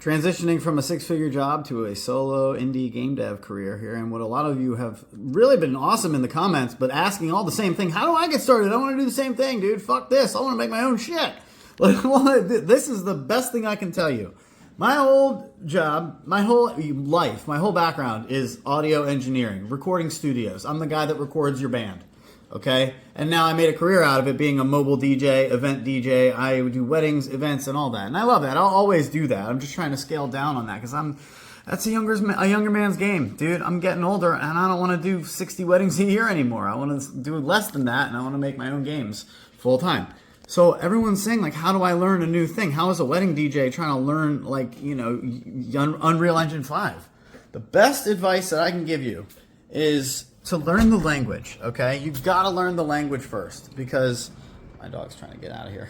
transitioning from a six-figure job to a solo indie game dev career here. And what a lot of you have really been awesome in the comments, but asking all the same thing. How do I get started? I want to do the same thing, dude. Fuck this. I want to make my own shit. This is the best thing I can tell you. My old job, my whole life, my whole background is audio engineering, recording studios. I'm the guy that records your band. Okay? And now I made a career out of it being a mobile DJ, event DJ. I do weddings, events, and all that. And I love that. I'll always do that. I'm just trying to scale down on that because that's a younger man's game, dude. I'm getting older and I don't want to do 60 weddings a year anymore. I want to do less than that and I want to make my own games full time. So everyone's saying, like, how do I learn a new thing? How is a wedding DJ trying to learn, like, Unreal Engine 5? The best advice that I can give you is to learn the language, okay? You've got to learn the language first because my dog's trying to get out of here.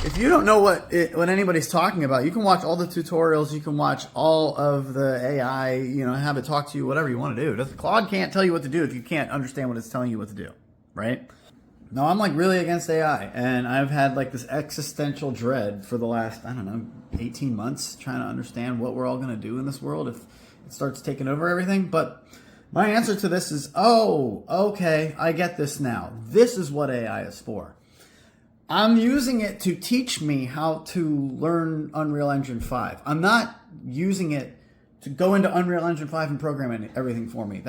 If you don't know what anybody's talking about, you can watch all the tutorials. You can watch all of the AI, have it talk to you, whatever you want to do. Claude can't tell you what to do if you can't understand what it's telling you what to do, right? No, I'm like really against AI, and I've had like this existential dread for the last, 18 months trying to understand what we're all going to do in this world if it starts taking over everything. But my answer to this is, okay, I get this now. This is what AI is for. I'm using it to teach me how to learn Unreal Engine 5. I'm not using it to go into Unreal Engine 5 and program everything for me.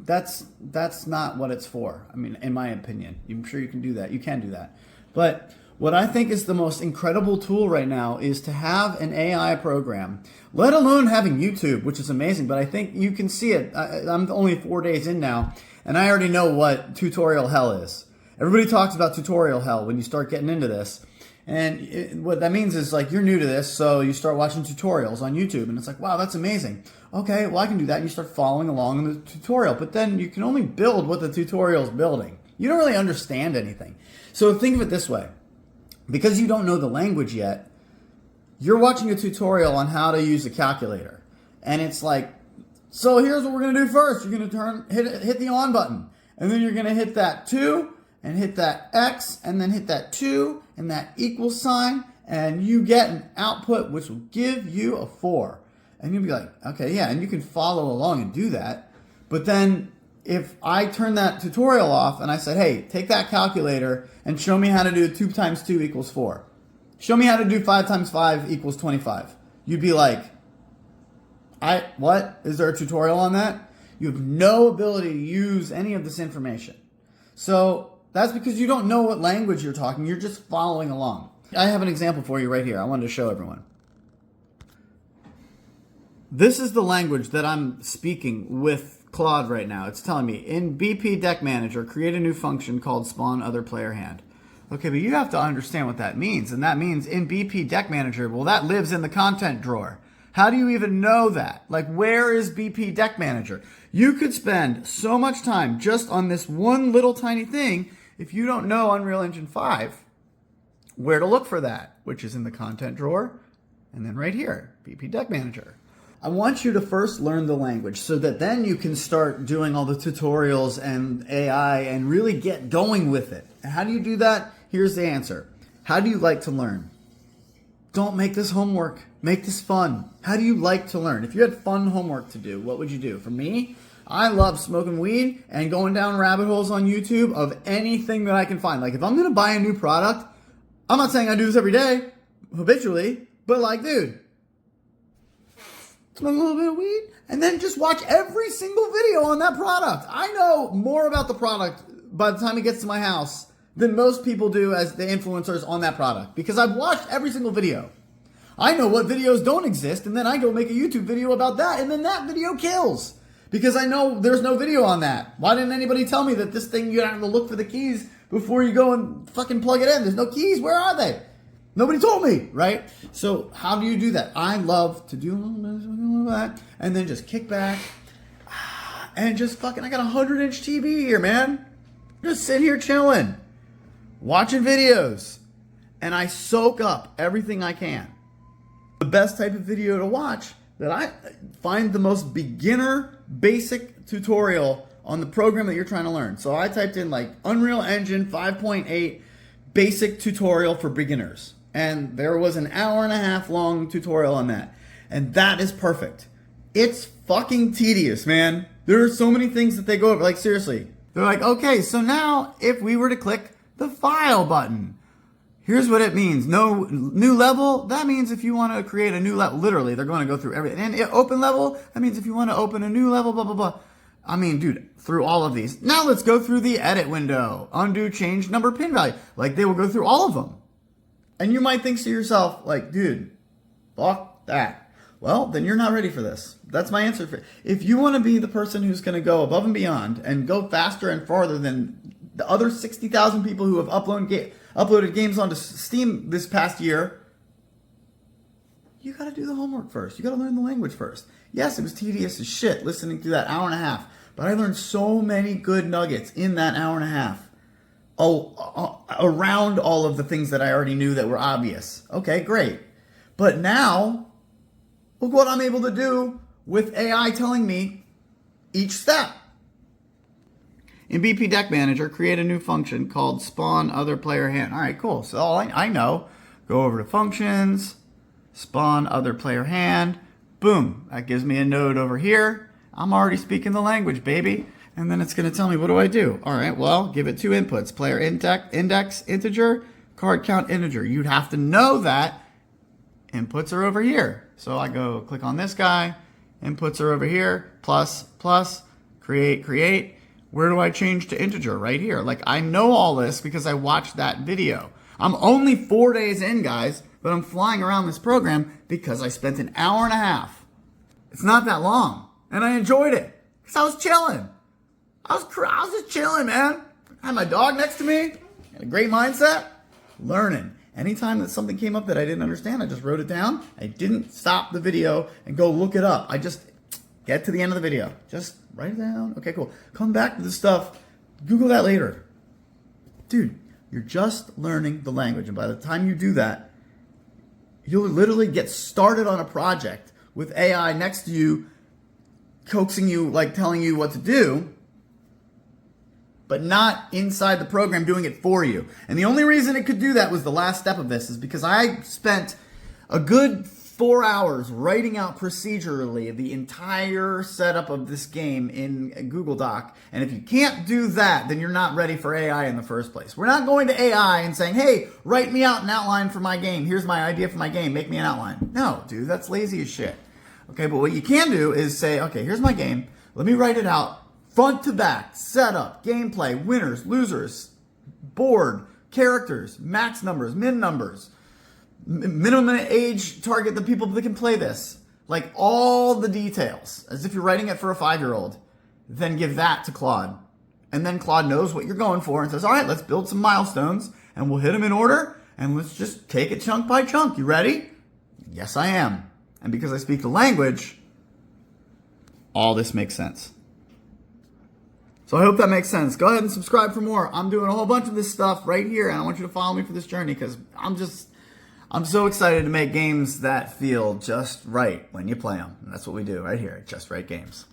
That's not what it's for. I mean, in my opinion, I'm sure you can do that. You can do that. But what I think is the most incredible tool right now is to have an AI program, let alone having YouTube, which is amazing. But I think you can see it. I'm only 4 days in now, and I already know what tutorial hell is. Everybody talks about tutorial hell when you start getting into this. And what that means is, like, you're new to this, so you start watching tutorials on YouTube, and it's like, wow, that's amazing. Okay, well, I can do that. And you start following along in the tutorial, but then you can only build what the tutorial is building. You don't really understand anything. So think of it this way. Because you don't know the language yet, you're watching a tutorial on how to use a calculator. And it's like, so here's what we're going to do first. You're going to hit the on button, and then you're going to hit that 2, and hit that X, and then hit that 2, and that equals sign, and you get an output which will give you a 4. And you'll be like, okay, yeah, and you can follow along and do that. But then if I turn that tutorial off and I said, hey, take that calculator and show me how to do 2 times 2 equals 4. Show me how to do 5 times 5 equals 25. You'd be like, what? Is there a tutorial on that? You have no ability to use any of this information. So that's because you don't know what language you're talking. You're just following along. I have an example for you right here. I wanted to show everyone. This is the language that I'm speaking with Claude right now. It's telling me, in BP Deck Manager, create a new function called spawn other player hand. Okay, but you have to understand what that means. And that means in BP Deck Manager, well, that lives in the content drawer. How do you even know that? Like, where is BP Deck Manager? You could spend so much time just on this one little tiny thing if you don't know Unreal Engine 5, where to look for that, which is in the content drawer, and then right here, BP Deck Manager. I want you to first learn the language so that then you can start doing all the tutorials and AI and really get going with it. And how do you do that? Here's the answer. How do you like to learn? Don't make this homework. Make this fun. How do you like to learn? If you had fun homework to do, what would you do? For me, I love smoking weed and going down rabbit holes on YouTube of anything that I can find. Like, if I'm going to buy a new product, I'm not saying I do this every day, habitually, but like, dude, smoke a little bit of weed and then just watch every single video on that product. I know more about the product by the time it gets to my house than most people do as the influencers on that product because I've watched every single video. I know what videos don't exist, and then I go make a YouTube video about that, and then that video kills. Because I know there's no video on that. Why didn't anybody tell me that this thing you have to look for the keys before you go and fucking plug it in? There's no keys. Where are they? Nobody told me, right? So how do you do that? I love to do a little bit of that and then just kick back and just fucking, I got a 100-inch TV here, man. Just sitting here chilling, watching videos, and I soak up everything I can. The best type of video to watch that I find the most beginner basic tutorial on the program that you're trying to learn. So I typed in like Unreal Engine 5.8 basic tutorial for beginners. And there was an hour and a half long tutorial on that. And that is perfect. It's fucking tedious, man. There are so many things that they go over. Like, seriously. They're like, okay, so now if we were to click the file button, here's what it means. No new level, that means if you want to create a new level, literally, they're going to go through everything. And open level, that means if you want to open a new level, blah, blah, blah. I mean, dude, through all of these. Now let's go through the edit window. Undo, change number pin value. Like, they will go through all of them. And you might think to yourself, like, dude, fuck that. Well, then you're not ready for this. That's my answer for it. If you want to be the person who's going to go above and beyond and go faster and farther than the other 60,000 people who have uploaded games onto Steam this past year, you got to do the homework first. You got to learn the language first. Yes, it was tedious as shit listening through that hour and a half, but I learned so many good nuggets in that hour and a half. Around all of the things that I already knew that were obvious. Okay, great. But now, look what I'm able to do with AI telling me each step. In BP Deck Manager, create a new function called spawn other player hand. All right, cool. So all I know, go over to functions, spawn other player hand. Boom. That gives me a node over here. I'm already speaking the language, baby. And then it's going to tell me, what do I do? All right, well, give it two inputs. Player index integer, card count integer. You'd have to know that inputs are over here. So I go click on this guy. Inputs are over here. Plus, plus, create. Where do I change to integer? Right here. Like, I know all this because I watched that video. I'm only 4 days in, guys, but I'm flying around this program because I spent an hour and a half. It's not that long. And I enjoyed it because I was chilling. I was just chilling, man. I had my dog next to me. Had a great mindset. Learning. Anytime that something came up that I didn't understand, I just wrote it down. I didn't stop the video and go look it up. I just get to the end of the video. Just write it down. Okay, cool. Come back to the stuff. Google that later. Dude, you're just learning the language. And by the time you do that, you'll literally get started on a project with AI next to you, coaxing you, like telling you what to do, but not inside the program doing it for you. And the only reason it could do that was the last step of this is because I spent a good 4 hours writing out procedurally the entire setup of this game in Google Doc. And if you can't do that, then you're not ready for AI in the first place. We're not going to AI and saying, hey, write me out an outline for my game. Here's my idea for my game. Make me an outline. No, dude, that's lazy as shit. Okay, but what you can do is say, okay, here's my game. Let me write it out. Front to back, setup, gameplay, winners, losers, board, characters, max numbers, min numbers, minimum age target, the people that can play this. Like all the details, as if you're writing it for a 5-year-old. Then give that to Claude. And then Claude knows what you're going for and says, all right, let's build some milestones and we'll hit them in order and let's just take it chunk by chunk. You ready? Yes, I am. And because I speak the language, all this makes sense. So I hope that makes sense. Go ahead and subscribe for more. I'm doing a whole bunch of this stuff right here, and I want you to follow me for this journey because I'm so excited to make games that feel just right when you play them. And that's what we do right here at Just Right Games.